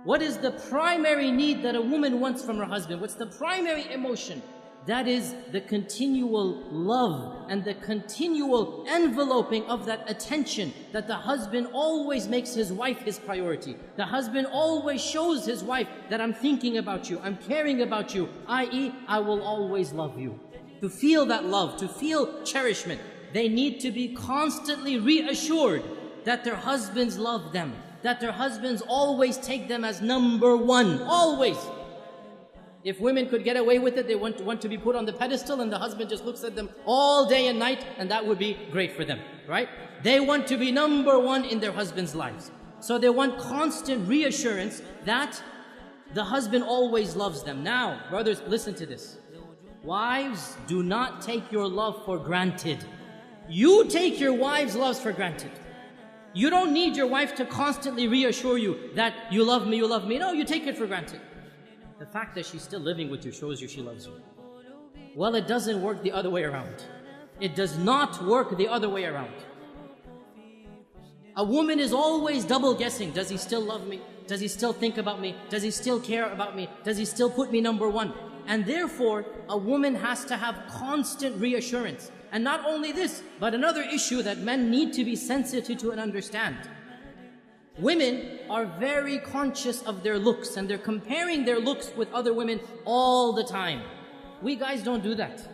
What is the primary need that a woman wants from her husband? What's the primary emotion? That is the continual love and the continual enveloping of that attention, that the husband always makes his wife his priority. The husband always shows his wife that I'm thinking about you, I'm caring about you, i.e., I will always love you. To feel that love, to feel cherishment, they need to be constantly reassured that their husbands love them, that their husbands always take them as number one, always. If women could get away with it, they want to be put on the pedestal and the husband just looks at them all day and night, and that would be great for them, right? They want to be number one in their husbands' lives. So they want constant reassurance that the husband always loves them. Now, brothers, listen to this. Wives, do not take your love for granted. You take your wife's love for granted. You don't need your wife to constantly reassure you that you love me, you love me. No, you take it for granted. The fact that she's still living with you shows you she loves you. Well, it doesn't work the other way around. It does not work the other way around. A woman is always double guessing. Does he still love me? Does he still think about me? Does he still care about me? Does he still put me number one? And therefore, a woman has to have constant reassurance. And not only this, but another issue that men need to be sensitive to and understand. Women are very conscious of their looks, and they're comparing their looks with other women all the time. We guys don't do that.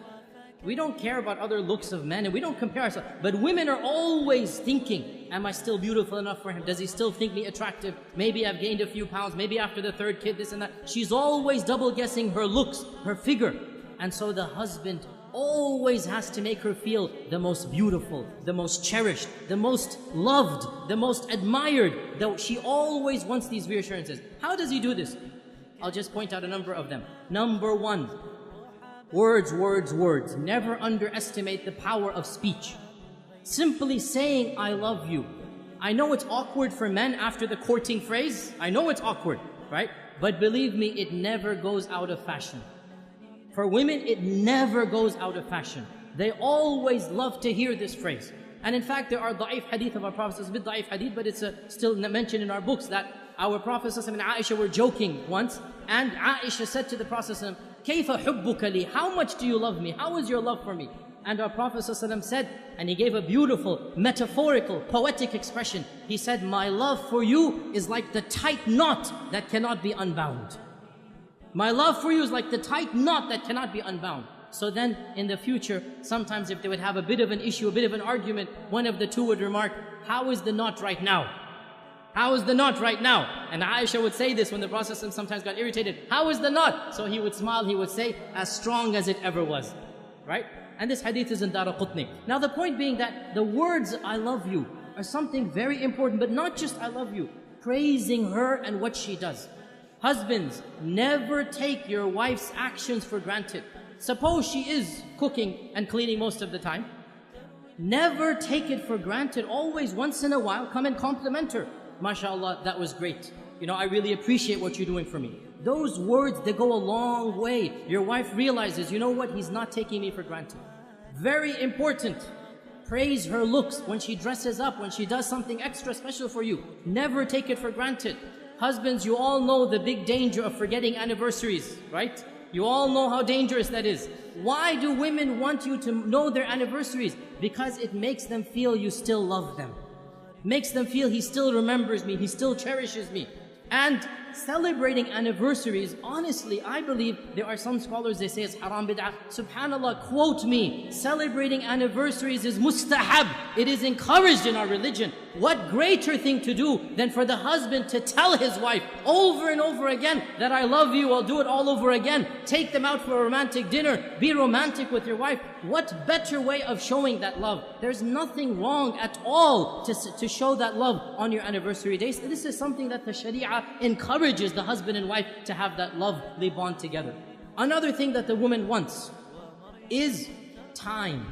We don't care about other looks of men, and we don't compare ourselves. But women are always thinking, am I still beautiful enough for him? Does he still think me attractive? Maybe I've gained a few pounds, maybe after the third kid, this and that. She's always double guessing her looks, her figure. And so the husband always has to make her feel the most beautiful, the most cherished, the most loved, the most admired. Though she always wants these reassurances. How does he do this? I'll just point out a number of them. Number one, words, words, words. Never underestimate the power of speech. Simply saying, I love you. I know it's awkward for men after the courting phrase. I know it's awkward, right? But believe me, it never goes out of fashion. For women, it never goes out of fashion. They always love to hear this phrase. And in fact, there are da'if hadith of our Prophet. It's a bit da'if hadith, but it's still mentioned in our books that our Prophet and Aisha were joking once. And Aisha said to the Prophet, كَيْفَ حُبُّكَ لِي? How much do you love me? How is your love for me? And our Prophet said, and he gave a beautiful, metaphorical, poetic expression. He said, my love for you is like the tight knot that cannot be unbound. My love for you is like the tight knot that cannot be unbound. So then, in the future, sometimes if they would have a bit of an issue, a bit of an argument, one of the two would remark, how is the knot right now? How is the knot right now? And Aisha would say this when the Prophet sometimes got irritated. How is the knot? So he would smile, he would say, as strong as it ever was. Right? And this hadith is in Daraqutni. Now the point being that the words, I love you, are something very important, but not just I love you. Praising her and what she does. Husbands, never take your wife's actions for granted. Suppose she is cooking and cleaning most of the time. Never take it for granted. Always, once in a while, come and compliment her. MashaAllah, that was great. You know, I really appreciate what you're doing for me. Those words, they go a long way. Your wife realizes, you know what, he's not taking me for granted. Very important. Praise her looks when she dresses up, when she does something extra special for you. Never take it for granted. Husbands, you all know the big danger of forgetting anniversaries, right? You all know how dangerous that is. Why do women want you to know their anniversaries? Because it makes them feel you still love them. Makes them feel he still remembers me, he still cherishes me. And celebrating anniversaries, honestly, I believe there are some scholars, they say it's haram bid'ah. SubhanAllah, quote me, celebrating anniversaries is mustahab. It is encouraged in our religion. What greater thing to do than for the husband to tell his wife over and over again that I love you, I'll do it all over again. Take them out for a romantic dinner. Be romantic with your wife. What better way of showing that love? There's nothing wrong at all to show that love on your anniversary days. This is something that the Sharia encourages the husband and wife to have that lovely bond together. Another thing that the woman wants is time.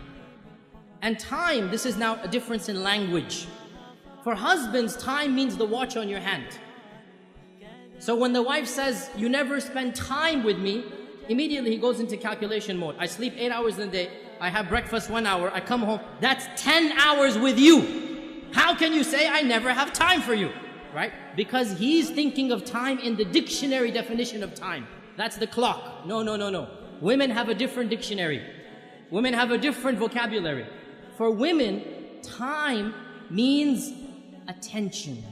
And time, this is now a difference in language. For husbands, time means the watch on your hand. So when the wife says, you never spend time with me, immediately he goes into calculation mode. I sleep 8 hours in the day, I have breakfast 1 hour, I come home, that's 10 hours with you. How can you say I never have time for you? right? Because he's thinking of time in the dictionary definition of time. That's the clock. No, no, no, no. Women have a different dictionary. Women have a different vocabulary. For women, time means attention.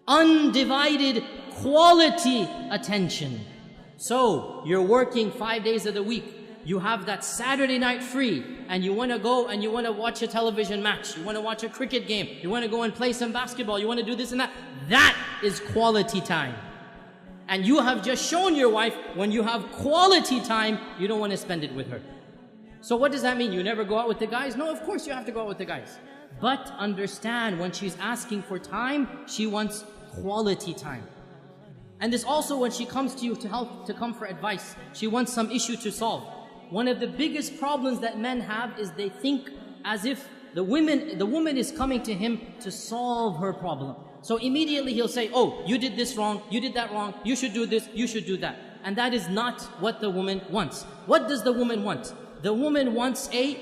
Undivided quality attention. So, you're working 5 days of the week. You have that Saturday night free, and you want to go and you want to watch a television match. You want to watch a cricket game. You want to go and play some basketball. You want to do this and that. That is quality time. And you have just shown your wife, when you have quality time, you don't want to spend it with her. So what does that mean? You never go out with the guys? No, of course you have to go out with the guys. But understand, when she's asking for time, she wants quality time. And this also, when she comes to you to come for advice, she wants some issue to solve. One of the biggest problems that men have is they think as if the woman is coming to him to solve her problem. So immediately he'll say, oh, you did this wrong, you did that wrong, you should do this, you should do that. And that is not what the woman wants. What does the woman want? The woman wants a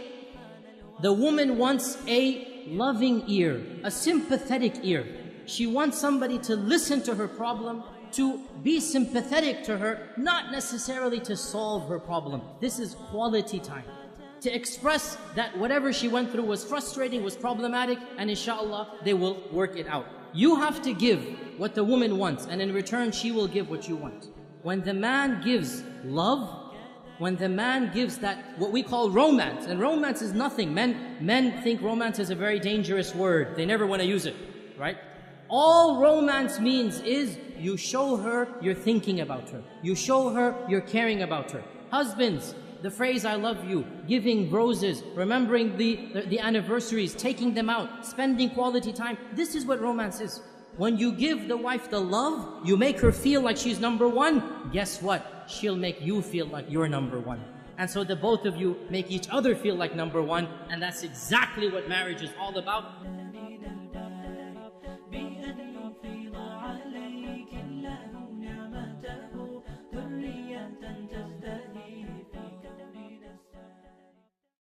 loving ear, a sympathetic ear. She wants somebody to listen to her problem, to be sympathetic to her, not necessarily to solve her problem. This is quality time. To express that whatever she went through was frustrating, was problematic, and inshallah, they will work it out. You have to give what the woman wants, and in return, she will give what you want. When the man gives love, when the man gives that, what we call romance, and romance is nothing. Men think romance is a very dangerous word. They never want to use it, right? All romance means is you show her you're thinking about her. You show her you're caring about her. Husbands, the phrase I love you, giving roses, remembering the anniversaries, taking them out, spending quality time. This is what romance is. When you give the wife the love, you make her feel like she's number one. Guess what? She'll make you feel like you're number one. And so the both of you make each other feel like number one. And that's exactly what marriage is all about.